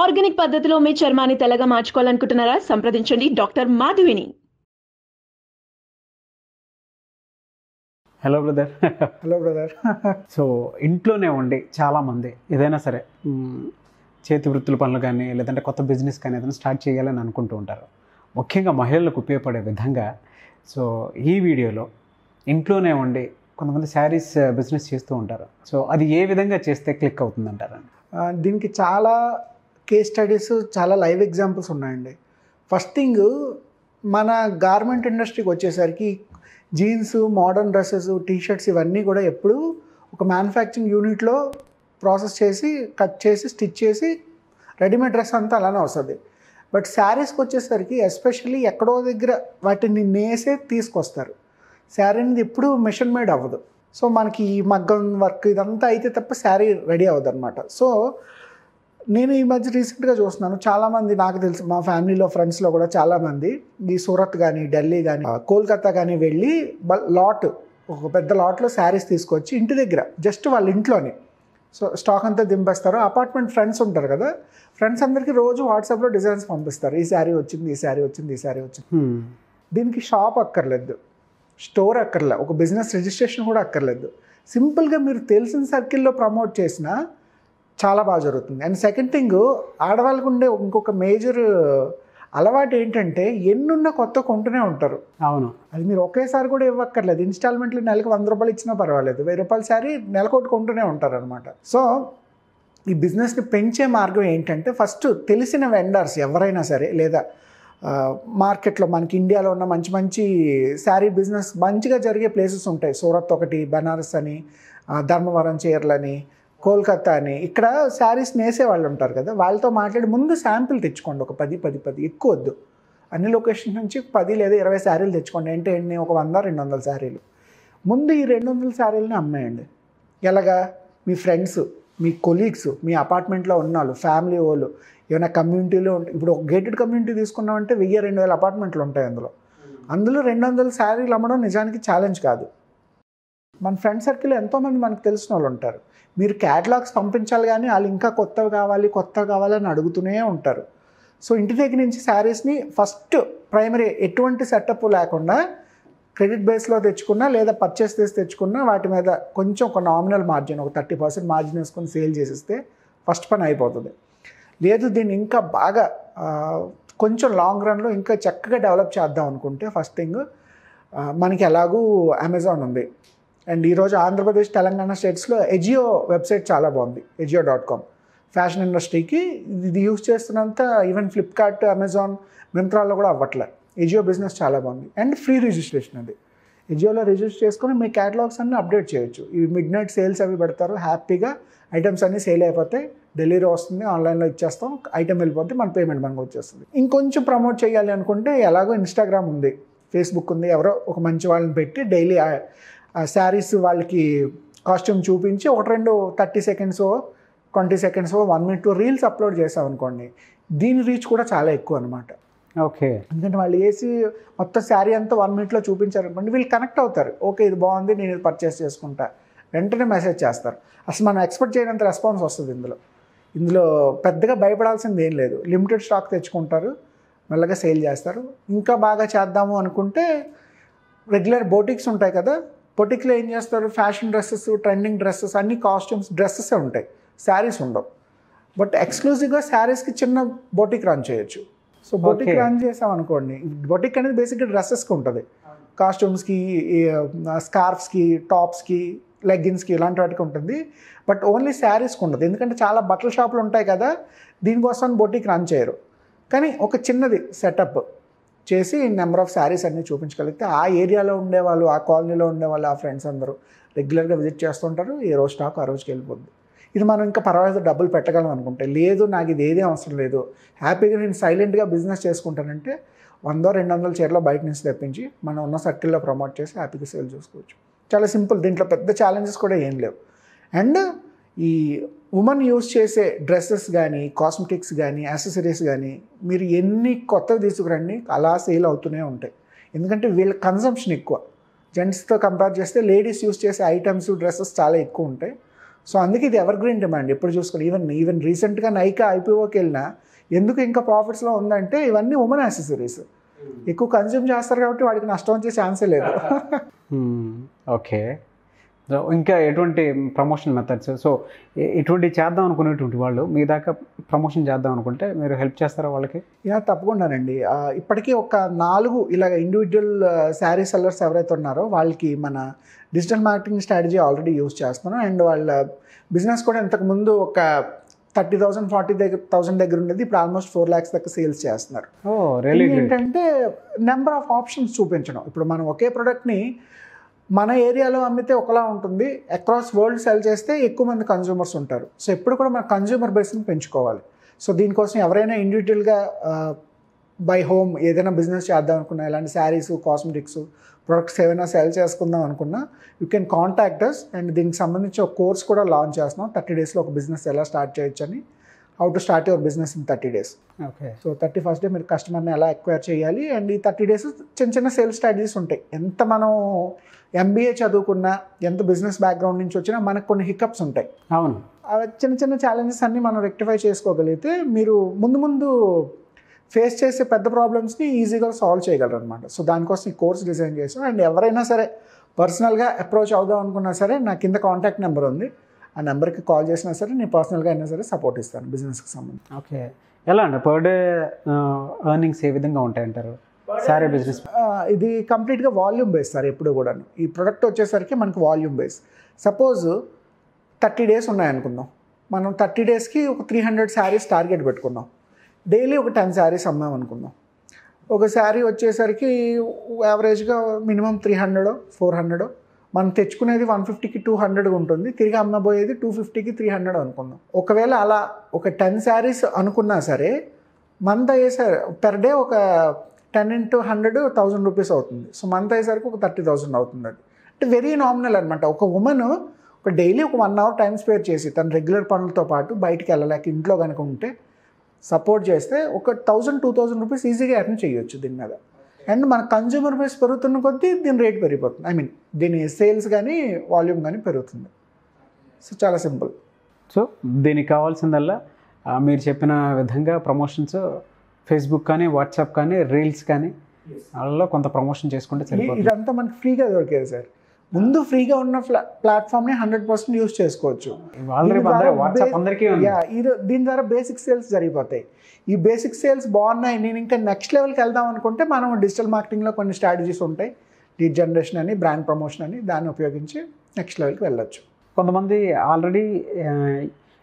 Organic పద్ధతిలో మీ చర్మాన్ని తెల్లగా మార్చుకోవాలనుకుంటున్నారా? సంప్రదించండి డాక్టర్ మాధవిని. Hello brother. Hello brother. So ఇంట్లోనే ఉండి చాలామంది ఏదైనా సరే చేతి వృత్తుల పనులు కానీ లేదంటే కొత్త బిజినెస్ కానీ ఏదైనా స్టార్ట్ చేయాలని అనుకుంటూ ఉంటారు. ముఖ్యంగా మహిళలకు ఉపయోగపడే విధంగా సో ఈ వీడియోలో ఇంట్లోనే ఉండి కొంతమంది శారీస్ బిజినెస్ చేస్తూ ఉంటారు. సో అది ఏ విధంగా చేస్తే క్లిక్ అవుతుందంటారు? దీనికి చాలా కేస్ స్టడీస్, చాలా లైవ్ ఎగ్జాంపుల్స్ ఉన్నాయండి. ఫస్ట్ థింగ్, మన గార్మెంట్ ఇండస్ట్రీకి వచ్చేసరికి జీన్స్, మోడర్న్ డ్రెస్సెస్, టీషర్ట్స్ ఇవన్నీ కూడా ఎప్పుడు ఒక మ్యానుఫ్యాక్చరింగ్ యూనిట్లో ప్రాసెస్ చేసి కట్ చేసి స్టిచ్ చేసి రెడీమేడ్ డ్రెస్ అంతా అలానే వస్తుంది. బట్ శారీస్కి వచ్చేసరికి ఎస్పెషల్లీ ఎక్కడో దగ్గర వాటిని నేసే తీసుకొస్తారు. శారీ అనేది ఎప్పుడు మిషన్ మేడ్ అవ్వదు. సో మనకి ఈ మగ్గం వర్క్ ఇదంతా అయితే తప్ప శారీ రెడీ అవ్వదు అనమాట. సో నేను ఈ మధ్య రీసెంట్గా చూస్తున్నాను, చాలామంది నాకు తెలుసు, మా ఫ్యామిలీలో ఫ్రెండ్స్లో కూడా చాలామంది ఈ సూరత్ కానీ, ఢిల్లీ కానీ, కోల్కతా కానీ వెళ్ళి ఒక పెద్ద లాట్లో శారీస్ తీసుకొచ్చి ఇంటి దగ్గర జస్ట్ వాళ్ళ ఇంట్లోనే సో స్టాక్ అంతా దింపేస్తారు. అపార్ట్మెంట్ ఫ్రెండ్స్ ఉంటారు కదా, ఫ్రెండ్స్ అందరికీ రోజు వాట్సాప్లో డిజైన్స్ పంపిస్తారు. ఈ శారీ వచ్చింది, ఈ శారీ వచ్చింది, ఈ శారీ వచ్చింది. దీనికి షాప్ అక్కర్లేదు, స్టోర్ అక్కర్లేదు, ఒక బిజినెస్ రిజిస్ట్రేషన్ కూడా అక్కర్లేదు. సింపుల్గా మీరు తెలిసిన సర్కిల్లో ప్రమోట్ చేసినా చాలా బాగా జరుగుతుంది. అండ్ సెకండ్ థింగ్, ఆడవాళ్ళకు ఉండే ఇంకొక మేజర్ అలవాటు ఏంటంటే ఎన్నున్న కొత్త కొంటూనే ఉంటారు. అవును, అది మీరు ఒకేసారి కూడా ఇవ్వక్కర్లేదు. ఇన్స్టాల్మెంట్లు నెలకు 100 రూపాయలు ఇచ్చినా పర్వాలేదు, 1000 రూపాయల శారీ నెలకోటి కొంటూనే ఉంటారు అనమాట. సో ఈ బిజినెస్ని పెంచే మార్గం ఏంటంటే ఫస్ట్ తెలిసిన వెండర్స్ ఎవరైనా సరే, లేదా మార్కెట్లో మనకి ఇండియాలో ఉన్న మంచి మంచి శారీ బిజినెస్ మంచిగా జరిగే ప్లేసెస్ ఉంటాయి. సూరత్ ఒకటి, బనారస్ అని, ధర్మవరం చీరలని, కోల్కతా అని, ఇక్కడ శారీస్ నేసే వాళ్ళు ఉంటారు కదా, వాళ్ళతో మాట్లాడి ముందు శాంపిల్ తెచ్చుకోండి. ఒక 10 ఎక్కువ వద్దు, అన్ని లొకేషన్ నుంచి 10 లేదా 20 శారీలు తెచ్చుకోండి. అంటే ఒక 100-200 శారీలు. ముందు ఈ 200 శారీలని అమ్మేయండి. ఎలాగా? మీ ఫ్రెండ్స్, మీ కొలీగ్స్, మీ అపార్ట్మెంట్లో ఉన్న వాళ్ళు, ఫ్యామిలీ వాళ్ళు, ఏమైనా కమ్యూనిటీలో ఉంటాయి. ఇప్పుడు ఒక గేటెడ్ కమ్యూనిటీ తీసుకున్నామంటే 1000-2000 అపార్ట్మెంట్లు ఉంటాయి. అందులో 200 శారీలు అమ్మడం నిజానికి ఛాలెంజ్ కాదు. మన ఫ్రెండ్ సర్కిల్ ఎంతోమంది మనకు తెలిసిన వాళ్ళు ఉంటారు. మీరు క్యాటలాగ్స్ పంపించాలి, కానీ వాళ్ళు ఇంకా కొత్తవి కావాలి అని అడుగుతూనే ఉంటారు. సో ఇంటి దగ్గర నుంచి శారీస్ని ఫస్ట్ ప్రైమరీ ఎటువంటి సెటప్ లేకుండా క్రెడిట్ బేస్లో తెచ్చుకున్నా లేదా పర్చేస్ చేసి తెచ్చుకున్నా వాటి మీద కొంచెం ఒక నామినల్ మార్జిన్, ఒక 30% మార్జిన్ వేసుకొని సేల్ చేసేస్తే ఫస్ట్ పని అయిపోతుంది. లేదు దీన్ని ఇంకా బాగా కొంచెం లాంగ్ రన్లో ఇంకా చక్కగా డెవలప్ చేద్దాం అనుకుంటే ఫస్ట్ థింగ్, మనకి ఎలాగూ అమెజాన్ ఉంది. అండ్ ఈరోజు ఆంధ్రప్రదేశ్, తెలంగాణ స్టేట్స్లో ఎజియో వెబ్సైట్ చాలా బాగుంది, ఎజియో.com. ఫ్యాషన్ ఇండస్ట్రీకి ఇది యూజ్ చేస్తున్నంత ఈవెన్ ఫ్లిప్కార్ట్, అమెజాన్, మింత్రాల్లో కూడా అవ్వట్లే. ఎజియో బిజినెస్ చాలా బాగుంది. అండ్ ఫ్రీ రిజిస్ట్రేషన్ అది. ఎజియోలో రిజిస్టర్ చేసుకొని మీ క్యాటలాగ్స్ అన్నీ అప్డేట్ చేయొచ్చు. ఈ మిడ్ నైట్ సేల్స్ అవి పెడతారు, హ్యాపీగా ఐటమ్స్ అన్నీ సేల్ అయిపోతాయి. డెలివరీ వస్తుంది, ఆన్లైన్లో ఇచ్చేస్తాం, ఐటమ్ వెళ్ళిపోతే మన పేమెంట్ మనకు వచ్చేస్తుంది. ఇంకొంచెం ప్రమోట్ చేయాలి అనుకుంటే ఎలాగో ఇన్స్టాగ్రామ్ ఉంది, ఫేస్బుక్ ఉంది. ఎవరో ఒక మంచి వాళ్ళని పెట్టి డైలీ శారీస్ వాళ్ళకి కాస్ట్యూమ్ చూపించి 1-2 30 seconds 20 seconds 1 minute reels upload చేసామనుకోండి, దీని రీచ్ కూడా చాలా ఎక్కువ అనమాట. ఓకే. ఎందుకంటే వాళ్ళు వేసి మొత్తం శారీ అంతా 1 minute చూపించారనుకోండి, వీళ్ళు కనెక్ట్ అవుతారు. ఓకే, ఇది బాగుంది, నేను ఇది పర్చేస్ చేసుకుంటా, వెంటనే మెసేజ్ చేస్తారు. అసలు మనం ఎక్స్పెక్ట్ చేయనంత రెస్పాన్స్ వస్తుంది. ఇందులో పెద్దగా భయపడాల్సింది ఏం లేదు. లిమిటెడ్ స్టాక్ తెచ్చుకుంటారు, మెల్లగా సేల్ చేస్తారు. ఇంకా బాగా చేద్దాము అనుకుంటే రెగ్యులర్ బోటిక్స్ ఉంటాయి కదా, బొటిక్లో ఏం చేస్తారు, ఫ్యాషన్ డ్రెస్సెస్, ట్రెండింగ్ డ్రెస్సెస్, అన్ని కాస్ట్యూమ్స్, డ్రెస్సెసే ఉంటాయి, శారీస్ ఉండవు. బట్ ఎక్స్క్లూజివ్గా శారీస్కి చిన్న బొటిక్ రన్ చేయొచ్చు. సో బొటిక్ రన్ చేసాం అనుకోండి, బొటిక్ అనేది బేసిక్గా డ్రెస్సెస్కి ఉంటుంది, కాస్ట్యూమ్స్కి, స్కార్ఫ్స్కి, టాప్స్కి, లెగ్గిన్స్కి, ఇలాంటి వాటికి ఉంటుంది. బట్ ఓన్లీ శారీస్కి ఉండదు, ఎందుకంటే చాలా బట్టల షాపులు ఉంటాయి కదా, దీనికోసం బొటిక్ రన్ చేయరు. కానీ ఒక చిన్నది సెటప్ చేసి నెంబర్ ఆఫ్ శారీస్ అన్నీ చూపించగలిగితే ఆ ఏరియాలో ఉండేవాళ్ళు, ఆ కాలనీలో ఉండేవాళ్ళు, ఆ ఫ్రెండ్స్ అందరూ రెగ్యులర్గా విజిట్ చేస్తుంటారు. ఏ రోజు స్టాక్ ఆ రోజుకి వెళ్ళిపోద్ది. ఇది మనం ఇంకా పర్వాలేదు డబ్బులు పెట్టగలం అనుకుంటే, లేదు నాకు ఇది ఏదే అవసరం లేదు, హ్యాపీగా నేను సైలెంట్గా బిజినెస్ చేసుకుంటానంటే 100-200 చీరలో బయట నుంచి తెప్పించి మనం ఉన్న సర్కిల్లో ప్రమోట్ చేసి హ్యాపీగా సేల్ చేసుకోవచ్చు. చాలా సింపుల్, దీంట్లో పెద్ద ఛాలెంజెస్ కూడా ఏం లేవు. అండ్ ఈ ఉమెన్ యూజ్ చేసే డ్రెస్సెస్ కానీ, కాస్మెటిక్స్ కానీ, యాక్సెసరీస్ కానీ మీరు ఎన్ని కొత్తవి తీసుకురండి అలా సేల్ అవుతూనే ఉంటాయి. ఎందుకంటే వీళ్ళ కన్సంప్షన్ ఎక్కువ. జెంట్స్తో కంపేర్ చేస్తే లేడీస్ యూజ్ చేసే ఐటమ్స్, డ్రెస్సెస్ చాలా ఎక్కువ ఉంటాయి. సో అందుకే ఇది ఎవర్ గ్రీన్ డిమాండ్. ఎప్పుడు చూసుకోవాలి, ఈవెన్ రీసెంట్గా నైకా ఐపీఓకి వెళ్ళినా ఎందుకు ఇంకా ప్రాఫిట్స్లో ఉందంటే ఇవన్నీ ఉమెన్ యాక్సెసరీస్. ఎక్కువ కన్జ్యూమ్ చేస్తారు కాబట్టి వాడికి నష్టం వచ్చే ఛాన్సే లేదు. ఓకే. సో ఇంకా ఎటువంటి ప్రమోషన్ మెథడ్స్, సో ఎటువంటి చేద్దాం అనుకునేటువంటి వాళ్ళు మీ దాకా ప్రమోషన్ చేద్దాం అనుకుంటే మీరు హెల్ప్ చేస్తారా వాళ్ళకి? తప్పకుండానండి. ఇప్పటికీ ఒక 4 ఇలాగ ఇండివిజువల్ శారీ సెల్లర్స్ ఎవరైతే ఉన్నారో వాళ్ళకి మన digital marketing strategy already use చేస్తున్నాం. అండ్ వాళ్ళ బిజినెస్ కూడా ఇంతకుముందు ఒక 30,000 40,000 దగ్గర ఉండేది, ఇప్పుడు ఆల్మోస్ట్ 4 lakhs దాకా సేల్స్ చేస్తున్నారు. ఏంటంటే నెంబర్ ఆఫ్ ఆప్షన్స్ చూపించడం. ఇప్పుడు మనం ఒకే ప్రోడక్ట్ని మన ఏరియాలో అమ్మితే ఒకలా ఉంటుంది, అక్రాస్ వరల్డ్ సెల్ చేస్తే ఎక్కువ మంది కన్జ్యూమర్స్ ఉంటారు. సో ఎప్పుడు కూడా మన కన్జ్యూమర్ బేస్ని పెంచుకోవాలి. సో దీనికోసం ఎవరైనా ఇండివిజువల్గా బై హోమ్ ఏదైనా బిజినెస్ చేద్దాం అనుకున్నా, ఇలాంటి శారీస్, కాస్మెటిక్స్ ప్రొడక్ట్స్ ఏమైనా సెల్ చేసుకుందాం అనుకున్నా you can contact us. And దీనికి సంబంధించి ఒక కోర్స్ కూడా లాంచ్ చేస్తున్నాం. 30 daysలో ఒక బిజినెస్ ఎలా స్టార్ట్ చేయొచ్చు అని, how to start your business in 30 days. Okay. So 31st day మీరు కస్టమర్ని ఎలా ఎక్వైర్ చేయాలి, అండ్ ఈ 30 days చిన్న చిన్న సేల్స్ స్ట్రాటజీస్ ఉంటాయి. ఎంత మనం MBA చదువుకున్నా, ఎంత బిజినెస్ బ్యాక్గ్రౌండ్ నుంచి వచ్చినా మనకు కొన్ని హికప్స్ ఉంటాయి. అవును. చిన్న చిన్న ఛాలెంజెస్ అన్నీ మనం రెక్టిఫై చేసుకోగలిగితే మీరు ముందు ఫేస్ చేసే పెద్ద ప్రాబ్లమ్స్ని ఈజీగా సాల్వ్ చేయగలరు అనమాట. సో దానికోసం ఈ కోర్స్ డిజైన్ చేసాం. అండ్ ఎవరైనా సరే పర్సనల్గా అప్రోచ్ అవుదాం అనుకున్నా సరే నా కింద కాంటాక్ట్ నెంబర్ ఉంది, ఆ నెంబర్కి కాల్ చేసినా సరే నేను పర్సనల్గా అయినా సరే సపోర్ట్ ఇస్తాను బిజినెస్కి సంబంధించి. ఓకే. ఎలా అండి పర్ డే ఎర్నింగ్స్ ఏ విధంగా ఉంటాయంటారు సారీ బిజినెస్? ఇది కంప్లీట్గా వాల్యూమ్ బేస్ సార్. ఎప్పుడు కూడా ఈ ప్రొడక్ట్ వచ్చేసరికి మనకు వాల్యూమ్ బేస్. సపోజ్ 30 days ఉన్నాయనుకుందాం, మనం 30 daysకి ఒక 300 sarees టార్గెట్ పెట్టుకున్నాం. డైలీ ఒక 10 sarees అమ్మాం అనుకుందాం. ఒక శారీ వచ్చేసరికి యావరేజ్గా మినిమం 300 400, మనం తెచ్చుకునేది 150కి 200 ఉంటుంది, తిరిగి అమ్మబోయేది 250కి 300 అనుకుందాం. ఒకవేళ అలా ఒక 10 sarees అనుకున్నా సరే మంత్ అయ్యేసరి పెర్ డే ఒక 10 into 100 1000 rupees అవుతుంది. సో మంత్ అయ్యేసరికి ఒక 30,000 అవుతుంది. అది అంటే వెరీ నామినల్ అనమాట. ఒక ఉమెన్ ఒక డైలీ ఒక 1 hour టైం స్పేర్ చేసి తన రెగ్యులర్ పనులతో పాటు బయటికి వెళ్ళలేక ఇంట్లో కనుక ఉంటే సపోర్ట్ చేస్తే ఒక 1000-2000 rupees ఈజీగా ఎర్న్ చేయొచ్చు దీని మీద. అండ్ మన కన్జ్యూమర్ బేస్ పెరుగుతున్న కొద్దీ దీని రేట్ పెరిగిపోతుంది. ఐ మీన్ దీని సేల్స్ కానీ వాల్యూమ్ కానీ పెరుగుతుంది. సో చాలా సింపుల్. సో దీనికి కావాల్సిందల్లా మీరు చెప్పిన విధంగా ప్రమోషన్స్ ఫేస్బుక్ కానీ, వాట్సాప్ కానీ, రీల్స్ కానీ వాళ్ళలో కొంత ప్రమోషన్ చేసుకుంటే సరిపోతుంది. ఇదంతా మనకి ఫ్రీగా దొరికేది సార్. ముందు ఫ్రీగా ఉన్న ప్లాట్ఫామ్ని 100% యూజ్ చేసుకోవచ్చు. దీని ద్వారా బేసిక్ సేల్స్ జరిగిపోతాయి. ఈ బేసిక్ సేల్స్ బాగున్నాయి, నేను ఇంకా నెక్స్ట్ లెవెల్కి వెళ్దాం అనుకుంటే మనం డిజిటల్ మార్కెటింగ్లో కొన్ని స్ట్రాటజీస్ ఉంటాయి, లీడ్ జనరేషన్ అని, బ్రాండ్ ప్రమోషన్ అని, దాన్ని ఉపయోగించి నెక్స్ట్ లెవెల్కి వెళ్ళొచ్చు. కొంతమంది ఆల్రెడీ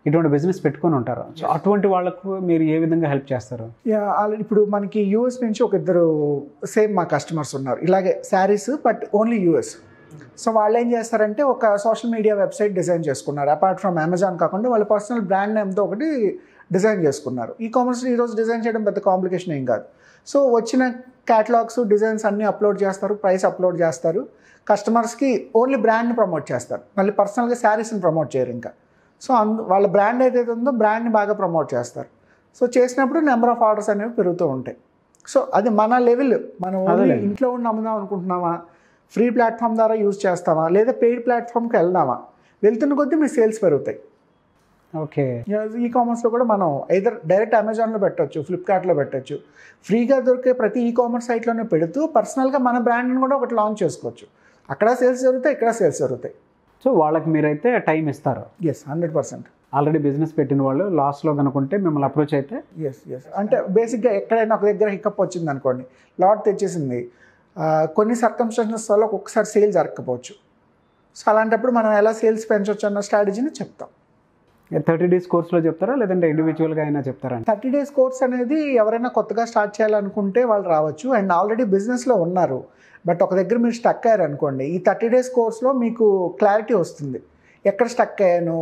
ఇటువంటి బిజినెస్ పెట్టుకొని ఉంటారు. సో అటువంటి వాళ్ళకు మీరు ఏ విధంగా హెల్ప్ చేస్తారు? ఇప్పుడు మనకి యూఎస్ నుంచి ఒక 2 సేమ్ మా కస్టమర్స్ ఉన్నారు ఇలాగే saris, but only US. So వాళ్ళు ఏం చేస్తారంటే ఒక సోషల్ మీడియా వెబ్సైట్ డిజైన్ చేసుకున్నారు. అపార్ట్ ఫ్రమ్ అమెజాన్ కాకుండా వాళ్ళ పర్సనల్ బ్రాండ్ నేమ్తో ఒకటి డిజైన్ చేసుకున్నారు. కామర్స్ ఈరోజు డిజైన్ చేయడం పెద్ద కాంప్లికేషన్ ఏం కాదు. సో వచ్చిన క్యాటలాగ్స్, డిజైన్స్ అన్నీ అప్లోడ్ చేస్తారు, ప్రైస్ అప్లోడ్ చేస్తారు, కస్టమర్స్కి ఓన్లీ బ్రాండ్ని ప్రమోట్ చేస్తారు, మళ్ళీ పర్సనల్గా శారీస్ని ప్రమోట్ చేయరు ఇంకా. సో వాళ్ళ బ్రాండ్ ఏదైతే ఉందో బ్రాండ్ని బాగా ప్రమోట్ చేస్తారు. సో చేసినప్పుడు నెంబర్ ఆఫ్ ఆర్డర్స్ అనేవి పెరుగుతూ ఉంటాయి. సో అది మన లెవెల్. మనం ఇంట్లో ఉండి అమ్ముదాం అనుకుంటున్నామా, ఫ్రీ ప్లాట్ఫామ్ ద్వారా యూజ్ చేస్తామా, లేదా పెయిడ్ ప్లాట్ఫామ్కి వెళ్దామా, వెళ్తున్న కొద్దీ మీ సేల్స్ పెరుగుతాయి. ఓకే. కామర్స్లో కూడా మనం ఐదర్ డైరెక్ట్ అమెజాన్లో పెట్టవచ్చు, ఫ్లిప్కార్ట్లో పెట్టచ్చు, ఫ్రీగా దొరికే ప్రతి కామర్స్ సైట్లోనే పెడుతూ పర్సనల్గా మన బ్రాండ్ని కూడా ఒకటి లాంచ్ చేసుకోవచ్చు. అక్కడ సేల్స్ జరుగుతాయి, ఇక్కడ సేల్స్ జరుగుతాయి. సో వాళ్ళకి మీరైతే టైం ఇస్తారు? ఎస్, 100%. ఆల్రెడీ బిజినెస్ పెట్టిన వాళ్ళు లాస్ట్లో కనుకుంటే మిమ్మల్ని అప్రోచ్ అయితే? ఎస్. అంటే బేసిక్గా ఎక్కడైనా ఒక దగ్గర హికప్ వచ్చింది అనుకోండి, లాట్ తెచ్చేసింది, కొన్ని సర్కమ్స్టాన్సెస్ వల్ల ఒక్కొక్కసారి సేల్ జరగకపోవచ్చు. సో అలాంటప్పుడు మనం ఎలా సేల్స్ పెంచవచ్చు అన్న స్ట్రాటజీని చెప్తాం. 30 days కోర్స్లో చెప్తారా, లేదంటే ఇండివిజువల్గా అయినా చెప్తారా? 30 days కోర్స్ అనేది ఎవరైనా కొత్తగా స్టార్ట్ చేయాలనుకుంటే వాళ్ళు రావచ్చు. అండ్ ఆల్రెడీ బిజినెస్లో ఉన్నారు, బట్ ఒక దగ్గర మీరు స్టక్ అయ్యారు అనుకోండి, ఈ 30 days కోర్స్లో మీకు క్లారిటీ వస్తుంది. ఎక్కడ స్టక్ అయ్యాను,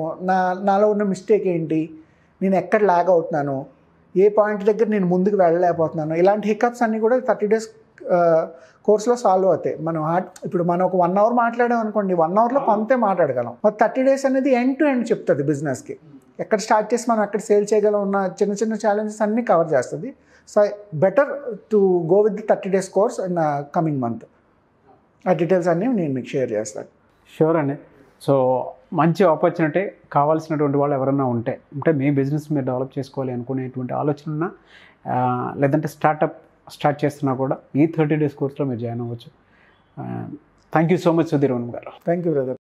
నాలో ఉన్న మిస్టేక్ ఏంటి, నేను ఎక్కడ లాగ్ అవుతున్నాను, ఏ పాయింట్ దగ్గర నేను ముందుకు వెళ్ళలేకపోతున్నాను, ఇలాంటి హికప్స్ అన్నీ కూడా 30 days కోర్స్లో సాల్వ్ అవుతాయి. ఇప్పుడు మనం ఒక 1 hour మాట్లాడాం అనుకోండి, 1 hourలో కొంతే మాట్లాడగలం. మరి 30 days అనేది ఎండ్ టు ఎండ్ చెప్తుంది బిజినెస్కి. ఎక్కడ స్టార్ట్ చేసి మనం ఎక్కడ సేల్ చేయగలం ఉన్న చిన్న చిన్న ఛాలెంజెస్ అన్నీ కవర్ చేస్తుంది. So better to go with the 30 days course in coming month. ఆ డీటెయిల్స్ అన్నీ నేను మీకు షేర్ చేస్తాను. షూర్ అండి. సో మంచి ఆపర్చునిటీ. కావాల్సినటువంటి వాళ్ళు ఎవరైనా ఉంటే, అంటే మీ బిజినెస్ మీరు డెవలప్ చేసుకోవాలి అనుకునేటువంటి ఆలోచన ఉన్నా, లేదంటే స్టార్ట్ చేస్తున్నా కూడా ఈ 30 days కోర్స్లో మీరు జాయిన్ అవ్వచ్చు. Thank you so much Sudheer Varma గారు. Thank you brother.